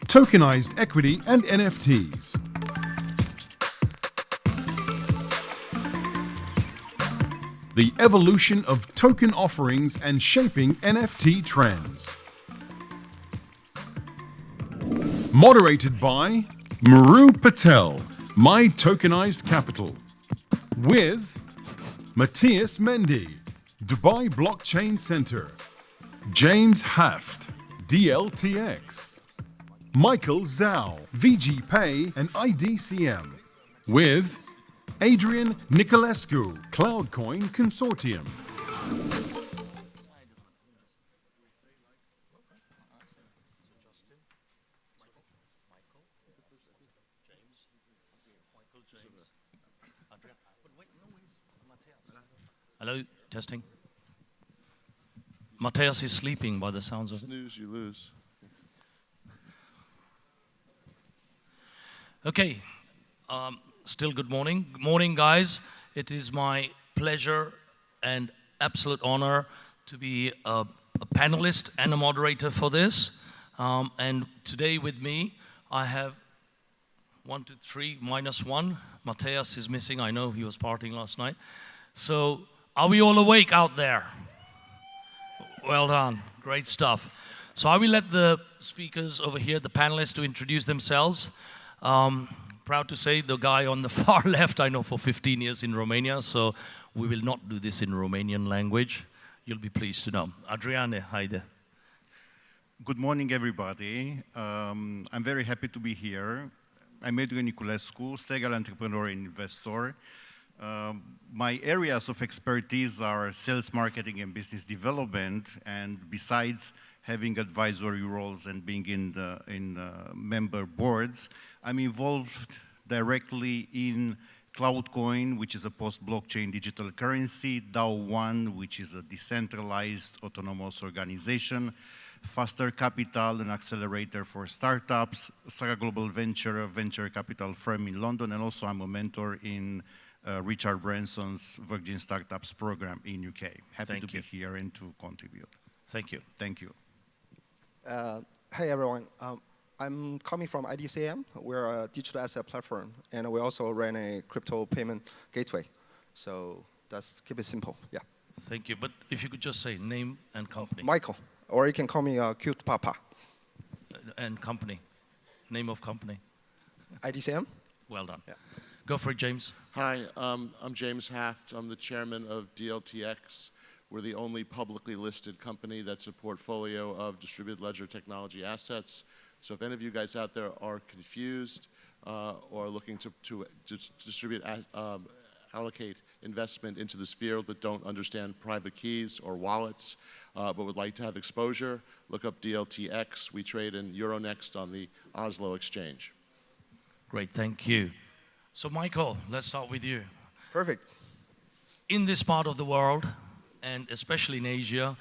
tokenized equity and NFTs. The evolution of token offerings and shaping NFT trends. Moderated by Muru Patel, My Tokenized Capital. With Matthias Mendy, Dubai Blockchain Center. James Haft, DLTX. Michael Zhao, VG Pay and IDCM. With Adrian Niculescu, Cloudcoin Consortium. Hello, testing. Matthias is sleeping by the sounds of it. Snooze, you lose. Okay, still good morning. Good morning, guys. It is my pleasure and absolute honor to be a panelist and a moderator for this. And today with me, I have 1, 2, 3, -1. Matthias is missing. I know he was partying last night. So, are we all awake out there? Well done. Great stuff. So I will let the speakers over here, the panelists, to introduce themselves. Proud to say the guy on the far left, I know for 15 years in Romania, so we will not do this in Romanian language. You'll be pleased to know. Adrian, hi there. Good morning, everybody. I'm very happy to be here. I'm Adrian Niculescu, serial entrepreneur and investor. My areas of expertise are sales, marketing, and business development. And besides having advisory roles and being in the member boards, I'm involved directly in Cloudcoin, which is a post-blockchain digital currency, DAO1, which is a decentralized autonomous organization, Faster Capital, an accelerator for startups, Saga Global Venture, a venture capital firm in London, and also I'm a mentor in Richard Branson's Virgin Startups program in UK. Happy to be here and to contribute. Thank you. Thank you. Hey everyone, I'm coming from IDCM. We're a digital asset platform, and we also run a crypto payment gateway. So that's keep it simple. Yeah. Thank you. But if you could just say name and company. Michael, or you can call me Cute Papa. And company. Name of company. IDCM. Well done. Yeah. Go for it, James. Hi, I'm James Haft. I'm the chairman of DLTX. We're the only publicly listed company that's a portfolio of distributed ledger technology assets. So if any of you guys out there are confused or looking to distribute, allocate investment into this field but don't understand private keys or wallets, but would like to have exposure, look up DLTX. We trade in Euronext on the Oslo exchange. Great, thank you. So Michael, let's start with you. Perfect. In this part of the world, and especially in Asia,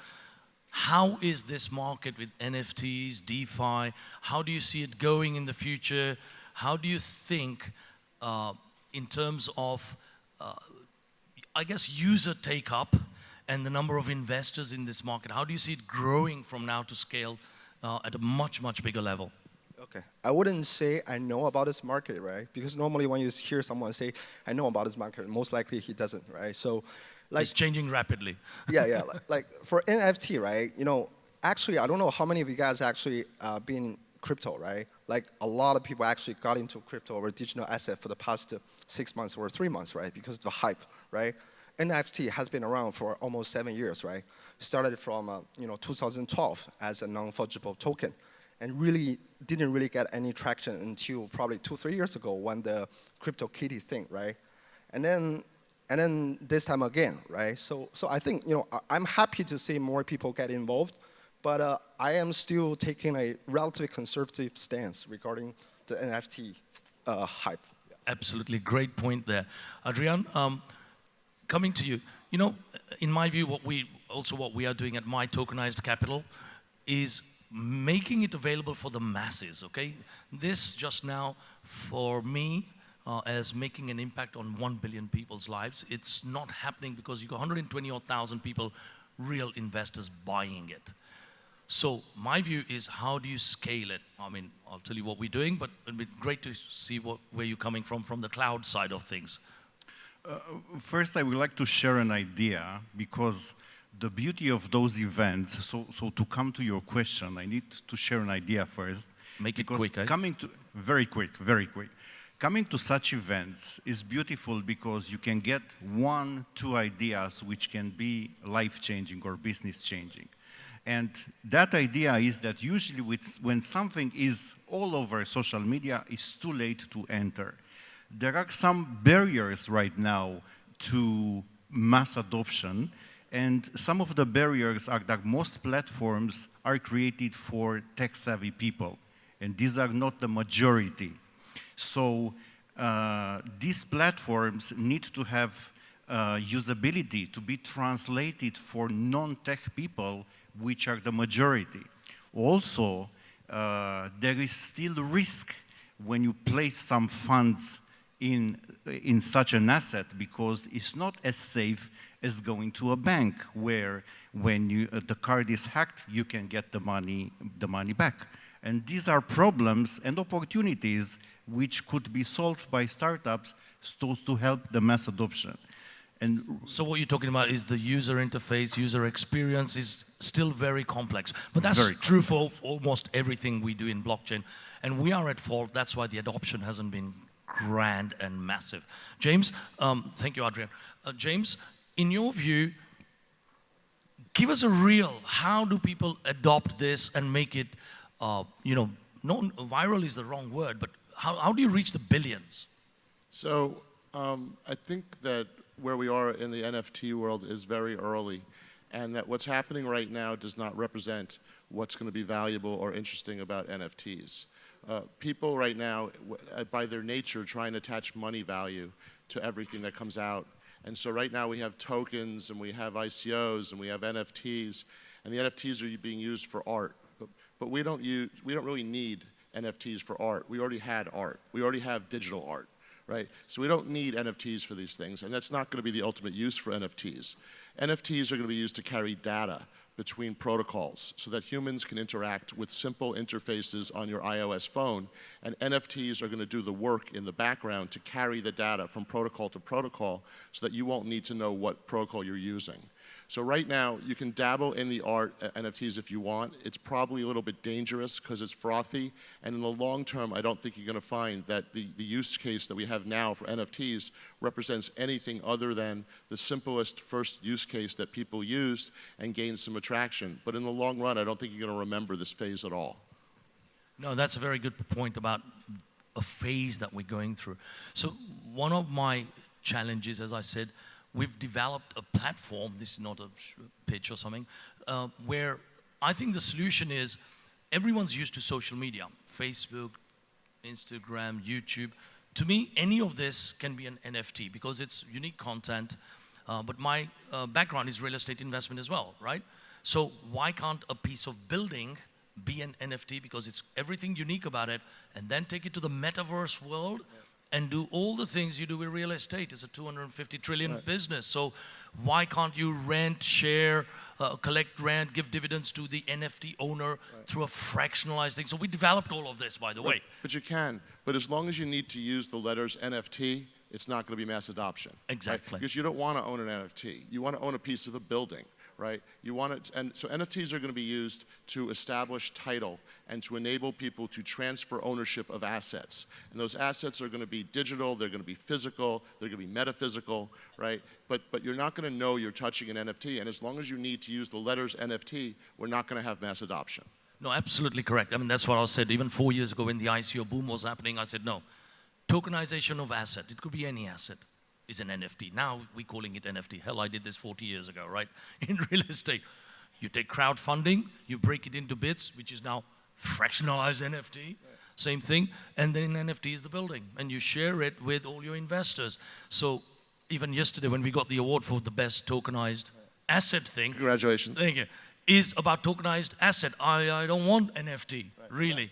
how is this market with NFTs, DeFi, how do you see it going in the future? How do you think in terms of, I guess, user take-up and the number of investors in this market? How do you see it growing from now to scale at a much, much bigger level? Okay. I wouldn't say I know about this market, right? Because normally when you hear someone say, I know about this market, most likely he doesn't, right? So, like, it's changing rapidly. Yeah. Like for NFT, right? You know, actually, I don't know how many of you guys actually been in crypto, right? Like a lot of people actually got into crypto or digital asset for the past 6 months or 3 months, right? Because of the hype, right? NFT has been around for almost 7 years, right? Started from 2012 as a non-fungible token, and really didn't really get any traction until probably 2-3 years ago when the crypto kitty thing, right? And then this time again, right? So I think I'm happy to see more people get involved, but I am still taking a relatively conservative stance regarding the NFT hype. Absolutely, great point there, Adrian. Coming to you, in my view, what we are doing at My Tokenized Capital is making it available for the masses, okay? This just now, for me, as making an impact on 1 billion people's lives, it's not happening because you got 120,000 people, real investors buying it. So my view is, how do you scale it? I mean, I'll tell you what we're doing, but it'd be great to see where you're coming from the cloud side of things. First, I would like to share an idea, because the beauty of those events, so to come to your question, I need to share an idea first. Make it quick, eh? Very quick, very quick. Coming to such events is beautiful because you can get 1, 2 ideas which can be life-changing or business-changing. And that idea is that usually when something is all over social media, it's too late to enter. There are some barriers right now to mass adoption, and some of the barriers are that most platforms are created for tech-savvy people, and these are not the majority. So these platforms need to have usability to be translated for non-tech people, which are the majority. Also, there is still risk when you place some funds in such an asset, because it's not as safe as going to a bank, where when the card is hacked, you can get the money back. And these are problems and opportunities which could be solved by startups to help the mass adoption. And so what you're talking about is the user interface, user experience is still very complex. But that's true for almost everything we do in blockchain. And we are at fault. That's why the adoption hasn't been grand and massive. James, thank you, Adrian. James, in your view, give us a real, how do people adopt this and make it, viral is the wrong word, but how do you reach the billions? So I think that where we are in the NFT world is very early, and that what's happening right now does not represent what's going to be valuable or interesting about NFTs. People right now, by their nature, try and attach money value to everything that comes out. And so right now we have tokens, and we have ICOs, and we have NFTs, and the NFTs are being used for art. But we don't really need NFTs for art. We already had art. We already have digital art. Right? So we don't need NFTs for these things, and that's not going to be the ultimate use for NFTs. NFTs are going to be used to carry data between protocols so that humans can interact with simple interfaces on your iOS phone, and NFTs are going to do the work in the background to carry the data from protocol to protocol so that you won't need to know what protocol you're using. So right now, you can dabble in the art NFTs if you want. It's probably a little bit dangerous because it's frothy, and in the long term, I don't think you're going to find that the use case that we have now for NFTs represents anything other than the simplest first use case that people used and gained some attraction. But in the long run, I don't think you're going to remember this phase at all. No, that's a very good point about a phase that we're going through. So one of my challenges, as I said, we've developed a platform, this is not a pitch or something, where I think the solution is everyone's used to social media, Facebook, Instagram, YouTube. To me, any of this can be an NFT because it's unique content, but my background is real estate investment as well, right? So why can't a piece of building be an NFT because it's everything unique about it, and then take it to the metaverse world and do all the things you do with real estate? It's a 250 trillion business. So why can't you rent, share, collect rent, give dividends to the NFT owner through a fractionalized thing? So we developed all of this, by the way. But you can. But as long as you need to use the letters NFT, it's not going to be mass adoption. Exactly. Right? Because you don't want to own an NFT. You want to own a piece of a building. Right? You want it, and so NFTs are going to be used to establish title and to enable people to transfer ownership of assets. And those assets are going to be digital, they're going to be physical, they're going to be metaphysical, right? But you're not going to know you're touching an NFT, and as long as you need to use the letters NFT, we're not going to have mass adoption. No, absolutely correct. I mean, that's what I said. Even 4 years ago when the ICO boom was happening, I said, no, tokenization of asset, it could be any asset, is an NFT. Now we're calling it NFT. Hell, I did this 40 years ago, right? In real estate. You take crowdfunding, you break it into bits, which is now fractionalized NFT, same thing, and then NFT is the building, and you share it with all your investors. So even yesterday when we got the award for the best tokenized asset thing. Congratulations. Thank you. is about tokenized asset. I don't want NFT, really.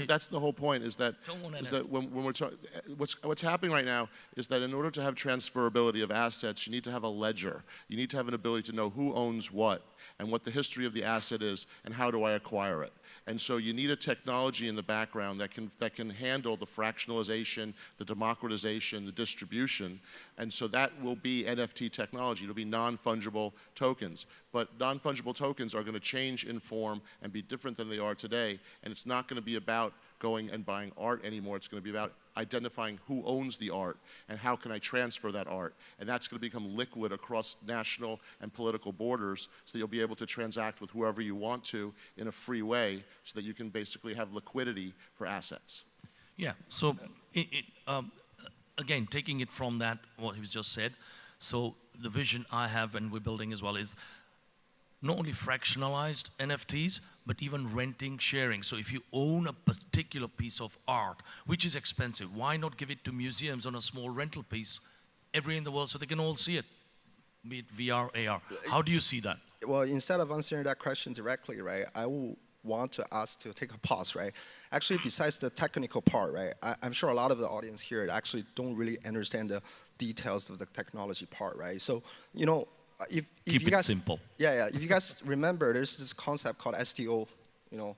That's the whole point, is that, Don't want when we're talking, what's happening right now is that in order to have transferability of assets, you need to have a ledger. You need to have an ability to know who owns what and what the history of the asset is and how do I acquire it. And so you need a technology in the background that can handle the fractionalization, the democratization, the distribution. And so that will be NFT technology. It'll be non-fungible tokens. But non-fungible tokens are going to change in form and be different than they are today. And it's not going to be about going and buying art anymore. It's going to be about identifying who owns the art and how can I transfer that art. And that's going to become liquid across national and political borders, so that you'll be able to transact with whoever you want to in a free way, so that you can basically have liquidity for assets. Yeah, so again, taking it from that, what he was just said, so the vision I have and we're building as well is not only fractionalized NFTs, but even renting, sharing. So if you own a particular piece of art, which is expensive, why not give it to museums on a small rental piece everywhere in the world so they can all see it, be it VR, AR? How do you see that? Well, instead of answering that question directly, right, I will want to ask to take a pause, right? Actually, besides the technical part, right, I'm sure a lot of the audience here actually don't really understand the details of the technology part, right? So, you know, if Keep you guys, it simple. Yeah. If you guys remember, there's this concept called STO, you know,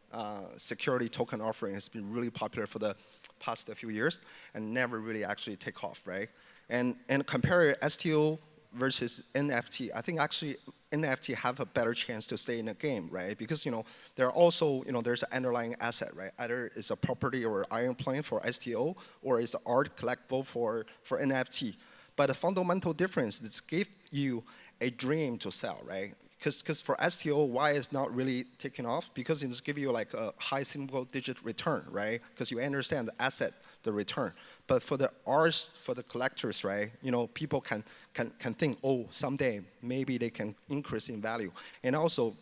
security token offering. It's been really popular for the past few years and never really actually take off, right? And compare STO versus NFT, I think actually NFT have a better chance to stay in the game, right? Because, you know, there are also, you know, there's an underlying asset, right? Either it's a property or iron plane for STO, or it's art collectible for NFT. But the fundamental difference is give you a dream to sell, right? Because for STO, why it's not really taking off? Because it's give you like a high single-digit return, right? Because you understand the asset, the return. But for the arts, for the collectors, right? You know, people can think, oh, someday maybe they can increase in value. And also,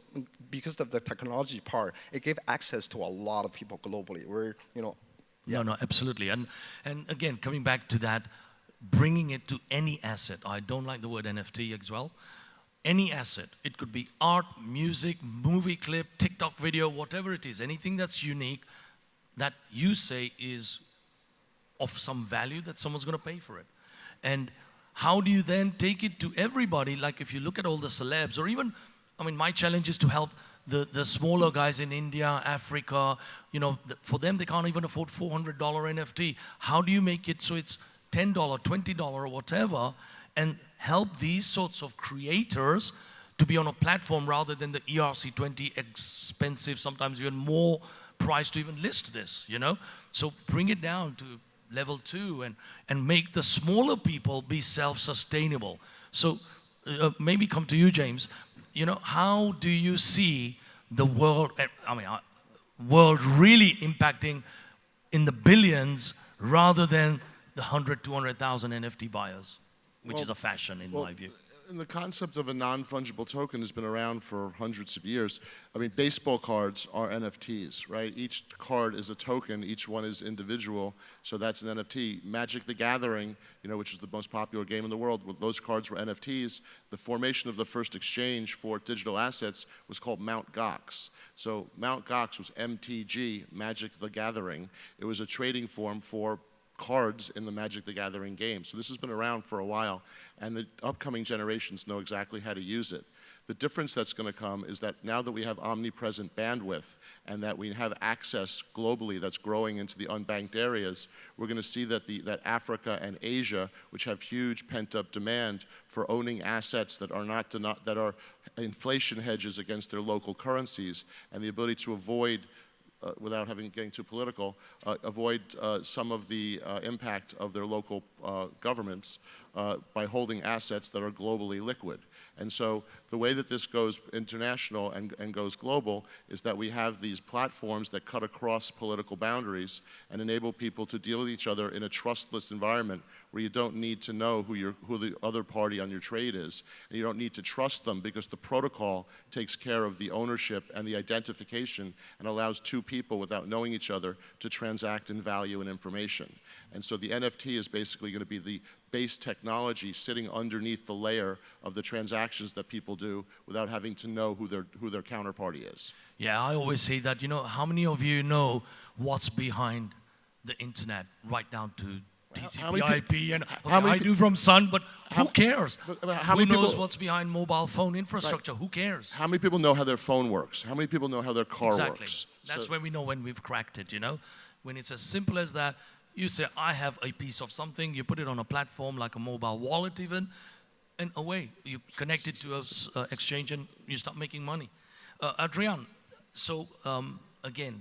because of the technology part, it gave access to a lot of people globally. Where, you know, yeah. No, absolutely. And again, coming back to that, bringing it to any asset. I don't like the word NFT as well. Any asset. It could be art, music, movie clip, TikTok video, whatever it is. Anything that's unique that you say is of some value that someone's going to pay for it. And how do you then take it to everybody? Like if you look at all the celebs, or even, I mean, my challenge is to help the smaller guys in India, Africa, you know, for them, they can't even afford $400 NFT. How do you make it so it's $10, $20 or whatever, and help these sorts of creators to be on a platform rather than the ERC20 expensive, sometimes even more price to even list this, you know? So bring it down to level 2 and make the smaller people be self-sustainable. So maybe come to you, James. You know, how do you see the world, world really impacting in the billions rather than the 100, 200,000 NFT buyers, which is a fashion in my view? And the concept of a non-fungible token has been around for hundreds of years. I mean, baseball cards are NFTs, right? Each card is a token, each one is individual, so that's an NFT. Magic the Gathering, you know, which is the most popular game in the world, those cards were NFTs. The formation of the first exchange for digital assets was called Mt. Gox. So Mt. Gox was MTG, Magic the Gathering. It was a trading form for cards in the Magic the Gathering game. So this has been around for a while, and the upcoming generations know exactly how to use it. The difference that's going to come is that now that we have omnipresent bandwidth and that we have access globally that's growing into the unbanked areas, we're going to see that that Africa and Asia, which have huge pent-up demand for owning assets that are inflation hedges against their local currencies, and the ability to avoid without getting too political, avoid some of the impact of their local governments by holding assets that are globally liquid. And so the way that this goes international and goes global is that we have these platforms that cut across political boundaries and enable people to deal with each other in a trustless environment where you don't need to know who the other party on your trade is. And you don't need to trust them because the protocol takes care of the ownership and the identification and allows two people without knowing each other to transact in value and information. And so the NFT is basically going to be the base technology sitting underneath the layer of the transactions that people do without having to know who their counterparty is. Yeah, I always say that, you know, how many of you know what's behind the internet right down to TCP/IP and I do from Sun, but who cares? Who knows what's behind mobile phone infrastructure? Right. Who cares? How many people know how their phone works? How many people know how their car works? That's when we know when we've cracked it, you know? When it's as simple as that, you say, I have a piece of something, you put it on a platform like a mobile wallet even, and away. You connect it to an exchange and you start making money. Adrian, so again,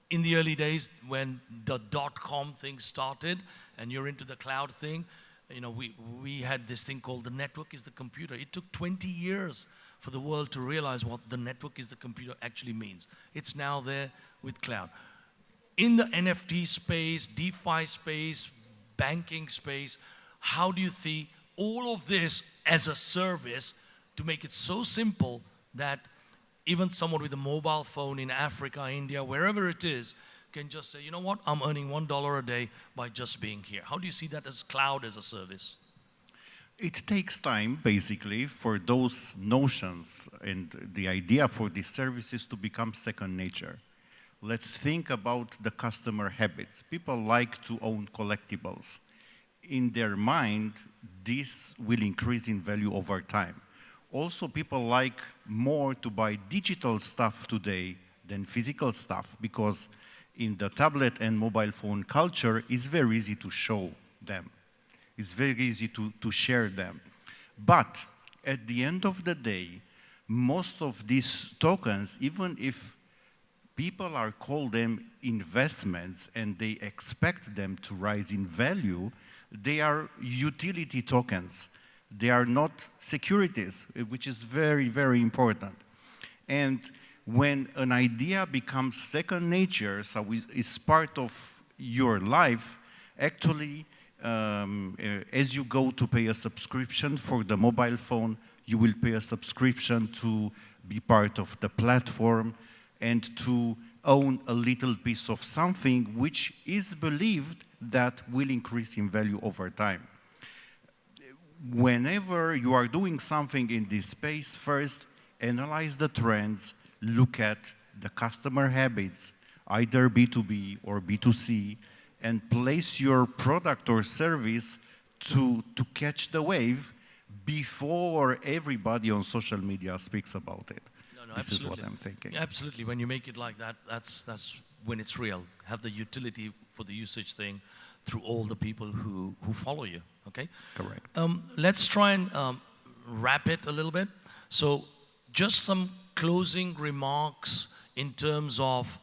in the early days when the .com thing started and you're into the cloud thing, you know, we had this thing called the network is the computer. It took 20 years for the world to realize what the network is the computer actually means. It's now there with cloud. In the NFT space, DeFi space, banking space, how do you see all of this as a service to make it so simple that even someone with a mobile phone in Africa, India, wherever it is, can just say, you know what, I'm earning $1 a day by just being here. How do you see that as cloud as a service? It takes time, basically, for those notions and the idea for these services to become second nature. Let's think about the customer habits. People like to own collectibles. In their mind, this will increase in value over time. Also, people like more to buy digital stuff today than physical stuff because in the tablet and mobile phone culture, it's very easy to show them. It's very easy to share them. But at the end of the day, most of these tokens, even if people are called them investments and they expect them to rise in value, they are utility tokens. They are not securities, which is very, very important. And when an idea becomes second nature, so it's part of your life, actually, as you go to pay a subscription for the mobile phone, you will pay a subscription to be part of the platform and to own a little piece of something which is believed that will increase in value over time. Whenever you are doing something in this space, first analyze the trends, look at the customer habits, either B2B or B2C, and place your product or service to catch the wave before everybody on social media speaks about it. No, this absolutely. is what I'm thinking. Yeah, absolutely. When you make it like that, that's when it's real. Have the utility for the usage thing through all the people who follow you, okay? Correct. Let's try and wrap it a little bit. So just some closing remarks in terms of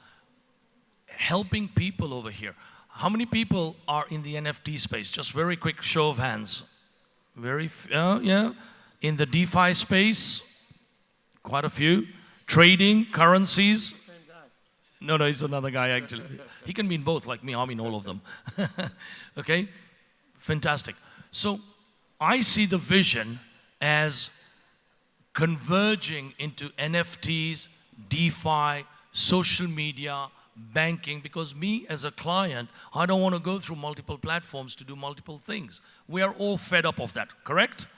helping people over here. How many people are in the NFT space? Just very quick show of hands. Yeah. In the DeFi space, quite a few. Trading, currencies. No, it's another guy actually. He can mean both, like me, I mean all of them. Okay, fantastic. So I see the vision as converging into NFTs, DeFi, social media, banking, because me as a client, I don't want to go through multiple platforms to do multiple things. We are all fed up of that, correct?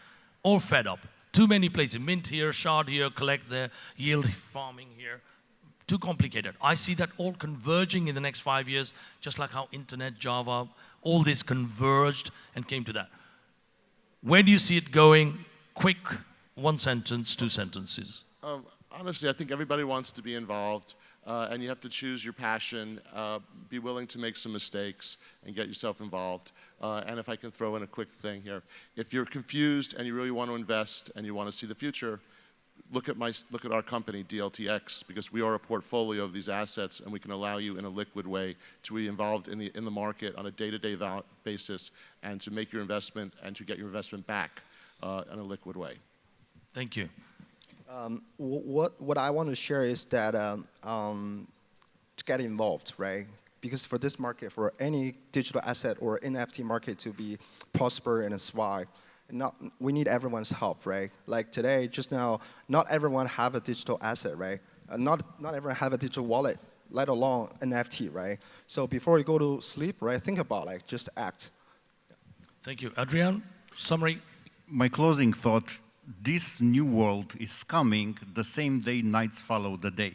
All fed up. Too many places, mint here, shard here, collect there, yield farming here. Too complicated. I see that all converging in the next 5 years, just like how internet, Java, all this converged and came to that. Where do you see it going? Quick, one sentence, two sentences. Honestly, I think everybody wants to be involved, and you have to choose your passion, be willing to make some mistakes, and get yourself involved. And if I can throw in a quick thing here, if you're confused and you really want to invest and you want to see the future, look at our company, DLTX, because we are a portfolio of these assets, and we can allow you in a liquid way to be involved in the market on a day-to-day basis, and to make your investment and to get your investment back in a liquid way. Thank you. What I want to share is that to get involved, right? Because for this market, for any digital asset or NFT market to be prosper and thrive, we need everyone's help, right? Like today, just now, not everyone have a digital asset, right? Not everyone have a digital wallet. let alone NFT, right? So before you go to sleep, right, think about like just act. Thank you. Adrian, summary? My closing thought, this new world is coming the same day nights follow the day.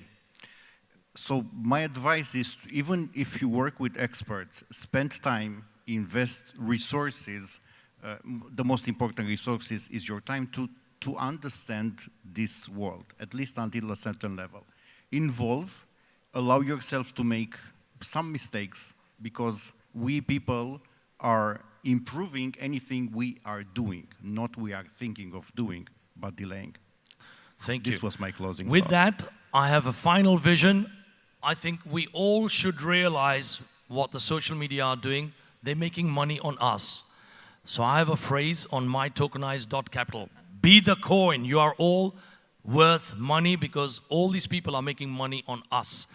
So my advice is, even if you work with experts, spend time, invest resources. The most important resources is your time to understand this world, at least until a certain level. Involve, allow yourself to make some mistakes, because we people are improving anything we are doing, not we are thinking of doing, but delaying. Thank you. This was my closing With thought. that, I have a final vision. I think we all should realize what the social media are doing. They're making money on us. So I have a phrase on my tokenized.capital. Be the coin. You are all worth money because all these people are making money on us.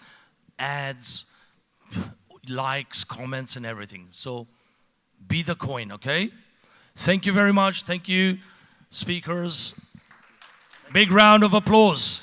Ads, likes, comments, and everything. So be the coin, okay? Thank you very much. Thank you, speakers. Big round of applause.